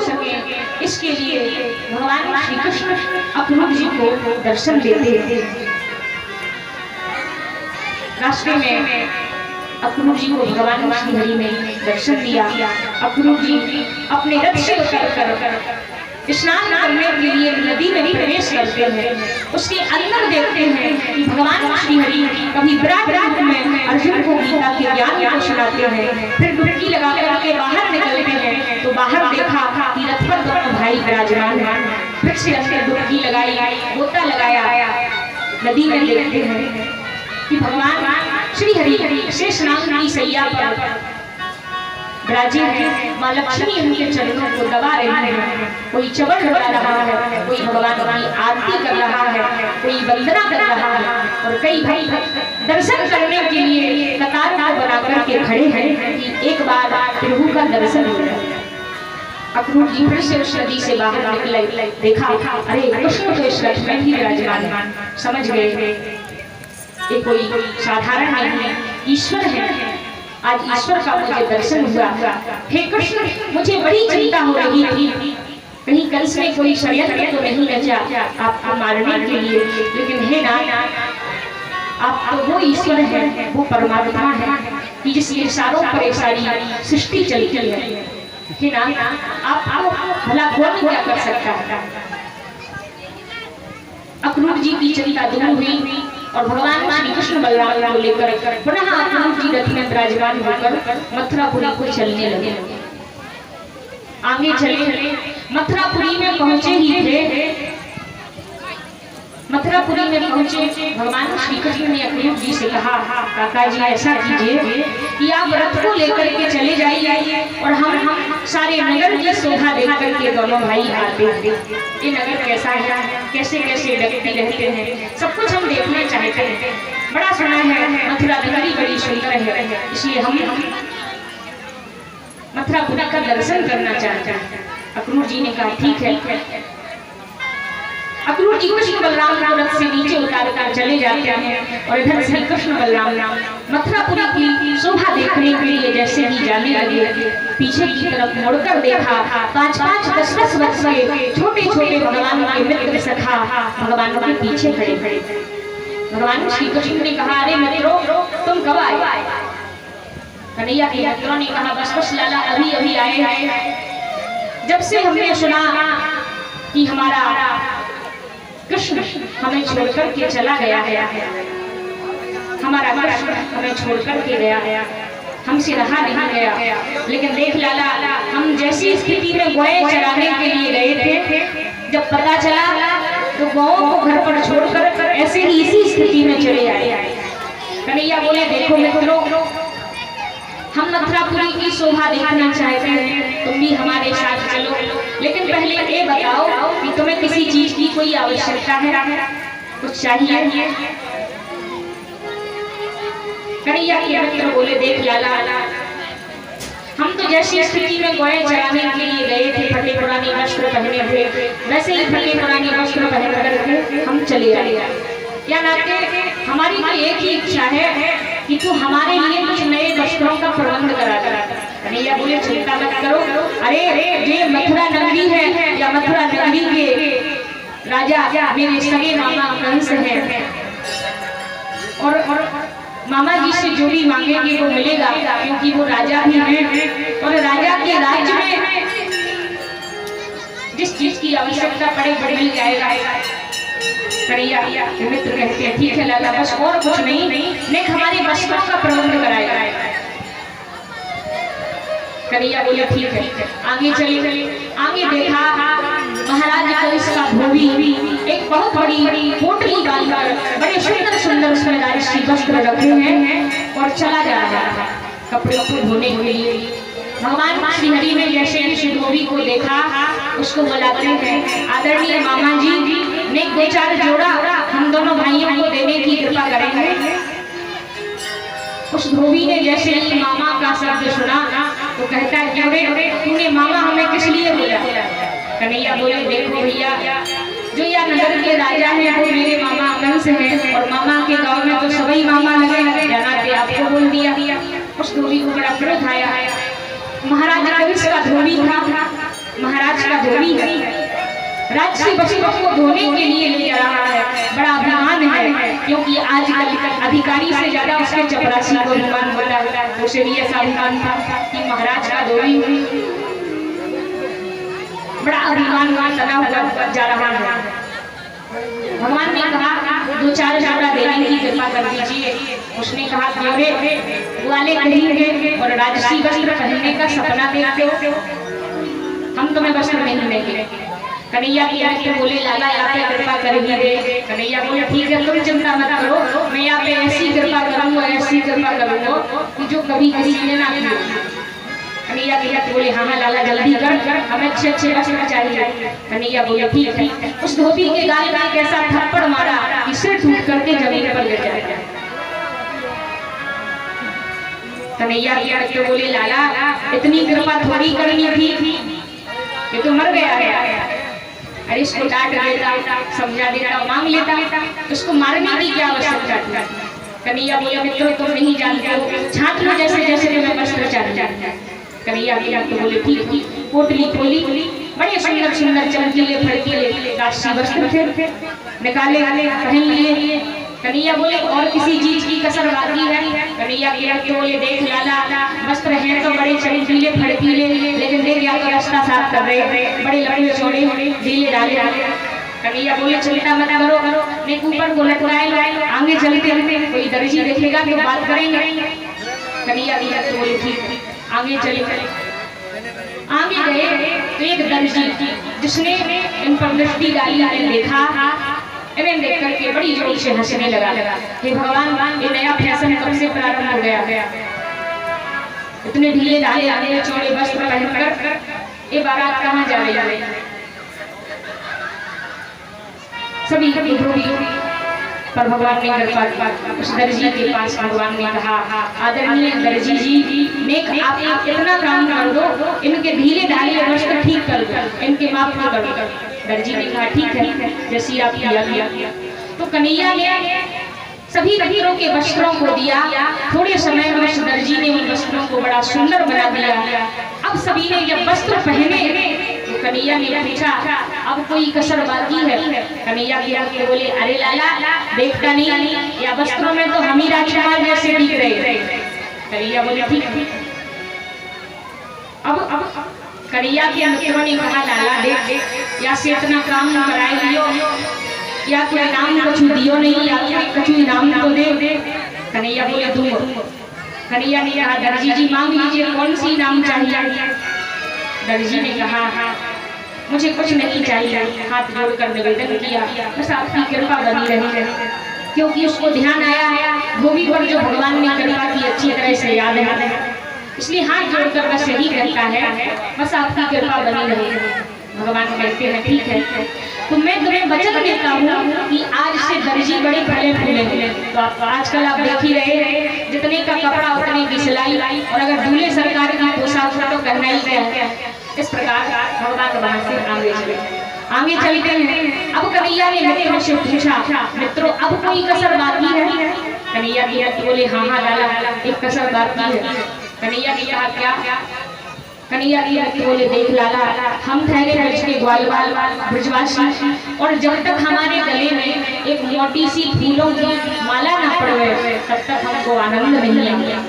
सके इसके लिए भगवान श्री कृष्ण अक्रूर जी को दर्शन देते। रास्ते में अक्रूर जी को भगवान श्री हरि ने दर्शन दिया। अक्रूर जी अपने रथ से उतरकर स्नान करने के लिए नदी में प्रवेश करते हैं। उसके अंदर देखते हैं कि भगवान श्री हरि कभी विराट रूप में अर्जुन को गीता के ज्ञान को सुनाते हैं, फिर डुबकी लगा करके बाहर निकलते हैं तो बाहर देखा कि रथ पर दोनों भाई विराजमान हैं। फिर से अंदर डुबकी लगाई, गोता लगाया, नदी में देखते हैं कि भगवान श्री हरि शेषनाग की सैया पर विराजे हैं। माँ लक्ष्मी उनके चरणों को दबा रही है। कोई चवड़ लगा रहा है, कोई भगवान की आरती कर रहा है, कोई वंदना कर रहा है और कई भाई दर्शन करने के लिए कतार को बना करके खड़े हैं कि एक बार प्रभु का दर्शन हो जाए। अक्रूर जी फिर से उस नदी से बाहर निकले, देखा अरे कृष्ण तो इस रथ में ही विराजमान। समझ गए ये कोई साधारण नहीं, ईश्वर है। आज ईश्वर का मुझे दर्शन हुआ। हे कृष्ण, मुझे बड़ी चिंता हो रही थी, कहीं कंस में कोई षड्यंत्र तो नहीं रचा आपको मारने के लिए, लेकिन हे नाथ आप तो वो ईश्वर है, वो परमात्मा है कि जिसके इशारों पर एक सारी सृष्टि चलती है। हे नाथ आप भला कौन क्या कर सकता है। अक्रूर जी की चिंता दूर हुई और भगवान श्री कृष्ण बलराम को लेकर पुनः अक्रूर जी रथ में विराजमान होकर मथुरापुरी को चलने लगे। आगे चले, मथुरापुरी में पहुंचे ही थे। मथुरापुरी में पहुंचे, भगवान श्री कृष्ण ने अक्रूर जी से कहा काका जी ऐसा कीजिए कि आप रथ को लेकर के चले जाइए और हम सारे नगर की शोभा देख के दोनों भाई आते हैं। ये नगर कैसा है, कैसे कैसे व्यक्ति रहते हैं, सब कुछ हम देखना चाहते हैं। बड़ा सुना है मथुरा नगरी बड़ी सुंदर है, इसलिए हम मथुरापुरी का दर्शन करना चाहते हैं। अक्रूर जी ने कहा ठीक है। अक्रूर जी कृष्ण बलराम को रथ से नीचे उतार कर चले जाते हैं और इधर से कृष्ण बलराम मथुरापुरी की शोभा देखने के लिए जैसे ही जाने लगे, पीछे की तरफ मुड़कर देखा 5-5, 10-10 वर्ष के छोटे छोटे भगवान के मित्र सखा भगवान के पीछे खड़े खड़े। भगवान श्री कृष्ण ने कहा अरे मित्रों तुम कब आए। कन्हैया के मित्रों ने कहा बस लाला अभी अभी आए हैं। जब से हमने सुना कि हमारा कृष्ण हमें छोड़कर के चला गया है, हमारा कृष्ण हमें छोड़कर के गया है, हमसे रहा नहीं गया, लेकिन देख लाला हम जैसी स्थिति में गाय चराने के लिए गए थे, जब पता चला तो गायों को घर पर छोड़कर ऐसे ही इसी स्थिति में चले आए। कन्हैया बोले देखो मित्रों हम मथुरापुरी की शोभा देखना चाहते हैं, तुम भी हमारे साथ चलो, लेकिन पहले ये बताओ कि तुम्हें किसी चीज की कोई आवश्यकता है, कुछ चाहिए। कन्हैया के मित्र बोले देख लाला हम तो जैसी स्थिति में गाय चराने के लिए गए थे, फटे पुराने वस्त्र पहने थे, वैसे ही फटे पुराने वस्त्र पहन करके हम चले आए। क्या नाते हमारी तो एक ही इच्छा है कि तू हमारे लिए कुछ नए वस्त्रों का प्रबंध करा। कन्हैया बोले चिंता मत करो, अरे ये मथुरा नगरी है या मथुरा नगरी के राजा मेरे सगे मामा कंस हैं और मामा जी से जो भी मांगेंगे वो मिलेगा, क्योंकि वो राजा भी हैं और राजा के राज्य में जिस चीज की आवश्यकता पड़े बड़े मिल जाएगा। कन्हैया मित्र कहते हैं ठीक है लाला बस और कुछ नहीं, नेक हमारे वस्त्रों का प्रबंध कराएगा। कन्हैया बोले ठीक है। आगे चले, आगे देखा महाराज को इसका धोबी एक बहुत बड़ी पोटली बांधकर बड़े सुंदर सुंदर उसमें राजसी वस्त्र रखे हैं और चला जा रहा है कपड़ों को धोने के लिए। भगवान श्री हरि ने जैसे इस धोबी को देखा उसको बुलाते हैं आदरणीय मामा जी ने 2-4 जोड़ा हम दोनों भाइयों को देने की कृपा करेंगे। उस धोबी ने जैसे ही मामा का शब्द सुना तो कहता है क्यों तूने मामा हमें किस लिए बोला। कन्हैया बोले देखो भैया जो यह नगर के राजा हैं वो मेरे मामा कंस हैं और मामा के गांव में तो सभी मामा लगे, जाना आपको बोल दिया। उस धोबी को बड़ा क्रोध आया। महाराज कंस का धोबी था, महाराज धोबी है, राजसी वस्त्रों को धोने के लिए ले जा रहा है। बड़ा अभिमान है, क्योंकि आजकल अधिकारी से ज्यादा उसके चपरासी को अभिमान होता है। उसे भी ऐसा अभिमान था कि महाराज का धोबी बड़ा अभिमान तना हुआ जा रहा है। भगवान ने कहा 2-4 जोड़ा देने की कृपा कर दीजिए। उसने कहा जोड़े वाले कहेंगे और राजसी वस्त्र पहनने का सपना देखते हो, हम तुम्हें वस्त्र नहीं देंगे। कन्हैया की आके बोले लाला यहाँ पे कृपा करेंगे दे। कन्हैया बोले ठीक है तुम चिंता मत करो, मैं यहाँ पे ऐसी कृपा करूंगा, ऐसी कृपा करूंगा कि जो कभी किसी ने ना की। कन्हैया की आके बोले हाँ हाँ लाला जल्दी कर, हमें अच्छे अच्छे वस्त्र चाहिए। कन्हैया बोले ठीक है। उस धोबी के गाल में एक ऐसा थप्पड़ मारा कि सिर टूट करके जमीन पर गिर जाएगा। कन्हैया की आके बोले लाला इतनी कृपा थोड़ी करनी थी, ये तो मर गया है। अरे इसको डांट देता, समझा देता, मांग लेता, उसको मारने की क्या आवश्यकता थी। कन्हैया बोले मित्रों तुम नहीं जानते हो, छाट लो जैसे जैसे तुम्हें वस्त्र चाहिए। कन्हैया तो बोले ठीक थी। पोटली खोली, बड़े सुंदर सुंदर चमकीले फड़कीले राजसी वस्त्र थे, निकाले पहन लिए। कन्हैया बोले और किसी चीज की कसर बाकी है। कन्हैया के बोले देख लाला वस्त्र हैं तो बड़े चमकीले फड़कीले, लेकिन देख या तो रास्ता साफ कर रहे, बड़े लंबे चौड़े ढीले डाले। कन्हैया बोले चिंता मत करो, मैं ऊपर को लटकाए आगे चलते कोई दर्जी देखेगा तो बात करेंगे। कन्हैया बोले ठीक। आगे चले, आगे गए तो एक दर्जी जिसने इन पर दृष्टि डाली ने देखा, इन्हें देख करके बड़ी जोर से हंसने लगा। हे भगवान ये नया फैशन कब से प्रारंभ हो गया, इतने ढीले ढाले चौड़े वस्त्र पहनकर ये बारात कहाँ जा रही है। सभी पर भगवान ने कृपा, उस दर्जी के पास भगवान ने कहा आदरणीय दर्जी जी आप इतना काम कर दो, इनके ढीले ढाले वस्त्र ठीक कर दो, इनके माफ कर दो। दर्जी ने कहा ठीक है जैसी आप किया। तो कन्हैया ने सभी वस्त्रों के वस्त्रों को दिया। थोड़े समय में उस दर्जी ने उन वस्त्रों को बड़ा सुंदर बना दिया। अब सभी ने जब वस्त्र पहने तो कन्हैया ने पूछा अब कोई कसर बाकी है। कन्हैया के बोले अरे लाला देखता नहीं, या वस्त्रों में तो हम ही राजकुमार जैसे दिख रहे। कन्हैया बोले ठीक। अब कन्हैया के मित्रों ने कहा लाला देख या से इतना काम कराए लियो, या कोई नाम कुछ दियो नहीं, या कुछ नाम तो दे। कन्हैया बोले दूंगा। कन्हैया ने कहा दर्जी जी मांग लीजिए कौन सी नाम चाहिए। दर्जी ने कहा मुझे कुछ नहीं चाहिए, हाथ जोड़कर निवेदन किया बस आपकी कृपा बनी रही। क्योंकि उसको ध्यान आया धोबी पर जो भगवान ने कृपा की अच्छी तरह से याद है, इसलिए हाथ जोड़कर बस यही कहता है बस आपकी कृपा बनी रही। भगवान कहते हैं ठीक है, तो मैं तुम्हें वचन देता हूँ कि आज से दर्जी बड़े फले फूले। तो आजकल आप देख ही रहे जितने का कपड़ा उतने की सिलाई, और अगर दूल्हे सरकार की पोशाक हो तो कहना ही क्या। इस प्रकार भगवान वहां से आगे चलते हैं। अब कन्हैया ने मित्रों से पूछा मित्रों अब कोई कसर बाकी है। कन्हैया की बोले हाँ हाँ लाला एक कसर बाकी है। कन्हैया ने कहा क्या। कन्हैया की बोले देख लाला हम ठहरे ब्रज के ग्वालवाल ब्रजवासी, और जब तक हमारे गले में एक मोटी सी फूलों की माला न पड़े तब तक हमको आनंद नहीं आएगा,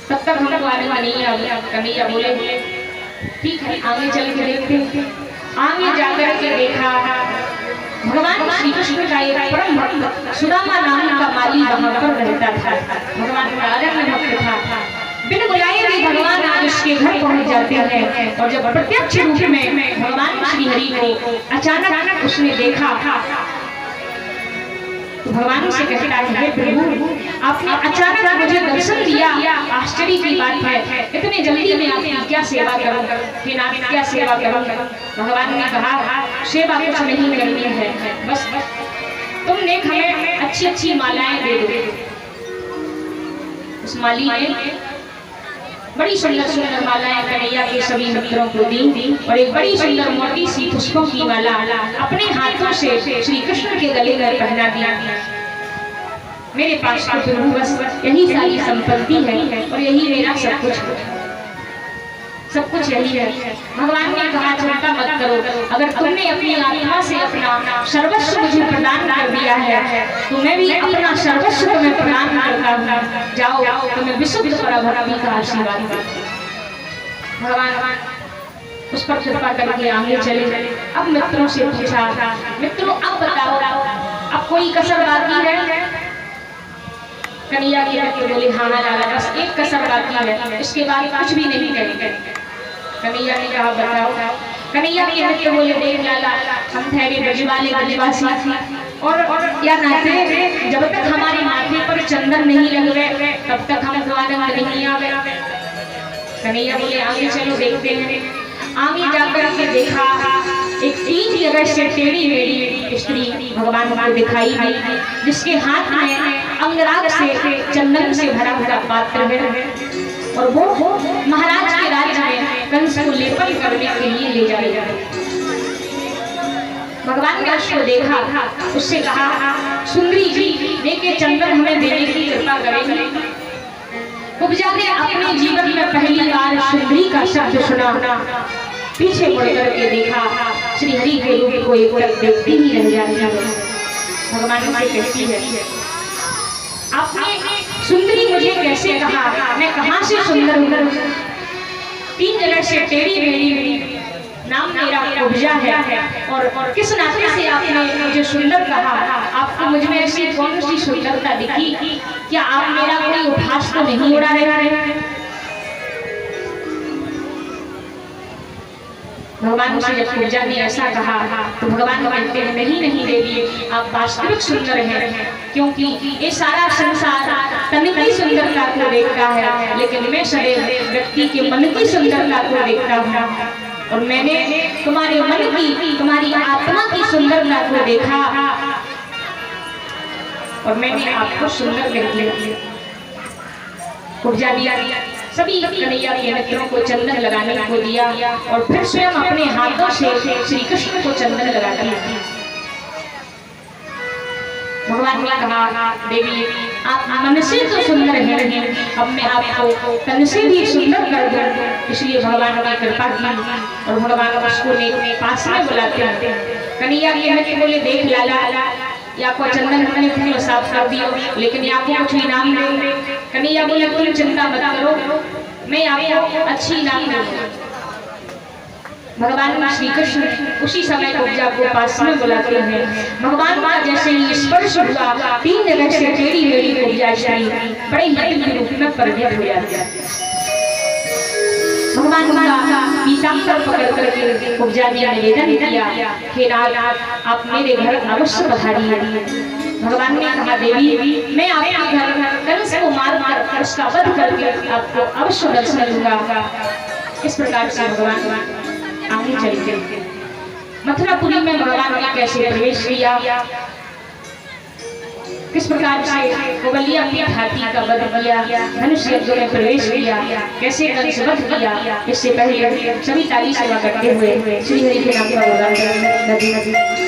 तब तक हमको आनंद नहीं आएगा। कन्हैया बोले ठीक है आगे चल के देखते। आगे जाकर के देखा भगवान श्री कृष्ण का एक परम भक्त सुदामा नाम का माली वहां पर रहता था। भगवान का अरण्य भक्त था। बिन बुलाए भी भगवान आज उसके घर पहुंच जाते हैं, और जब प्रत्यक्ष रूप में भगवान श्री हरि को अचानक उसने देखा तो भगवान से कहता है प्रभु आपने अचानक मुझे दर्शन दिया, आश्चर्य की बात है, इतने जल्दी मैं आपकी क्या सेवा करूं, फिर आप क्या सेवा करूं। भगवान ने कहा सेवा कुछ नहीं करनी है, बस तुमने हमें अच्छी अच्छी मालाएं दे दो। उस माली ने बड़ी सुंदर सुंदर मालाएं कन्हैया के सभी मित्रों को दी, और एक बड़ी सुंदर मोटी सी पुष्पों की माला अपने हाथों से श्री कृष्ण के गले में पहना दिया। मेरे पास तो प्रभु बस यही सारी संपत्ति है और यही मेरा सब कुछ है। सब कुछ यही है। भगवान ने कहा चिंता मत करो, अगर तुमने अपनी आत्मा से अपना सर्वस्व मुझे प्रदान कर दिया है तो मैं भी अपना सर्वस्व तुम्हें प्रदान करता हूँ। जाओ तुम्हें विशुद्ध पराभक्ति का आशीर्वाद दो। भगवान उस पर कृपा करके आगे चले। अब मित्रों से पूछा, मित्रों अब बताओ अब कोई कसर बाकी है? कन्हैया के मित्र बोले हाँ लाला बस एक कसर बाकी है, इसके बाद कुछ भी नहीं करेंगे। कन्हैया ने कहा बताओ। कन्हैया के मित्र बोले देख लाला हम ठहरे ब्रजवाले ब्रजवासी और या नाते जब तक हमारे माथे पर चंदन नहीं लग गए तब तक हम द्वारंग नहीं आवे। कन्हैया बोले आगे चलो देखते हैं। आगे जाकर के देखा एक 3 जगह से टेढ़ी मेढ़ी स्त्री भगवान को दिखाई दी, जिसके हाथ में अंगराग से चंदन से भरा हुआ पात्र है और वो महाराज के राज्य में कंस को लेपन करने के लिए ले जा रही है। भगवान ने उसको देखा, उससे कहा सुंदरी जी देखे चंदन हमें देने की कृपा करेंगे। कुब्जा ने अपने जीवन में पहली बार सुंदरी का शब्द सुना, पीछे मुड़ करके देखा श्री हरि के रूप को एक बार देखती ही रह जाती है। भगवान से कहती है आपने सुंदरी मुझे कैसे कहा, मैं कहां से सुंदर हूं? 3 जगह से टेढ़ी मेढ़ी नाम मेरा कुब्जा है और किस नाते से आपने मुझे सुंदर कहा? आपको मुझ में ऐसी कौन सी सुंदरता दिखी? क्या आप मेरा कोई उपहास तो नहीं उड़ा रहे हैं? भगवान से जब कुब्जा ने ऐसा कहा तो भगवान कहते हैं नहीं देवी आप वास्तविक सुंदर हैं, क्योंकि ये सारा संसार तन की सुंदरता को देखता है लेकिन मैं सदैव व्यक्ति के मन की सुंदरता को देखता हूँ और मैंने तुम्हारे मन की तुम्हारी आत्मा की सुंदरता को देखा और मैंने आपको सुंदर कह दिया। कुब्जा दिया सभी कन्हैया के मित्रों को चंदन लगाने को दिया और फिर स्वयं अपने हाथों से श्री कृष्ण को चंदन लगा दिया। भगवान ने कहा देवी आप मन से तो सुंदर हैं, अब मैं आपको तन से भी सुंदर कर दूं। इसलिए भगवान ने कृपा की और भगवान उसको ने पास में बुलाते हैं। कन्हैया के मित्र बोले देख लाला या को चंदन हमने फिर साफ कर दिया लेकिन या को कुछ इनाम देंगे। कन्हैया बोले तुम चिंता मत करो, मैं आपको अच्छी इनाम दूंगा। भगवान श्री कृष्ण उसी समय कुब्जा को पास में बुलाते हैं। भगवान का जैसे ही स्पर्श हुआ 3 जगह से टेढ़ी मेढ़ी कुब्जा बड़े ही के रूप में प्रकट हो जाती है। भगवान का पीताम्बर पकड़ करके कुब्जा ने निवेदन किया कि आप मेरे घर अवश्य पधारिए। भगवान ने कहा देवी मैं आपके घर कंस को मारकर उसका वध करके आपको अवश्य दर्शन दूंगा। इस प्रकार से भगवान आगे चलते मथुरापुरी में भगवान ने कैसे प्रवेश किया, किस प्रकार से कोवलिया की हाथी का वध किया, धनुष यज्ञ में प्रवेश किया, कैसे कंस वध किया, इससे पहले सभी ताली सेवा करते हुए श्री हरि के नाम का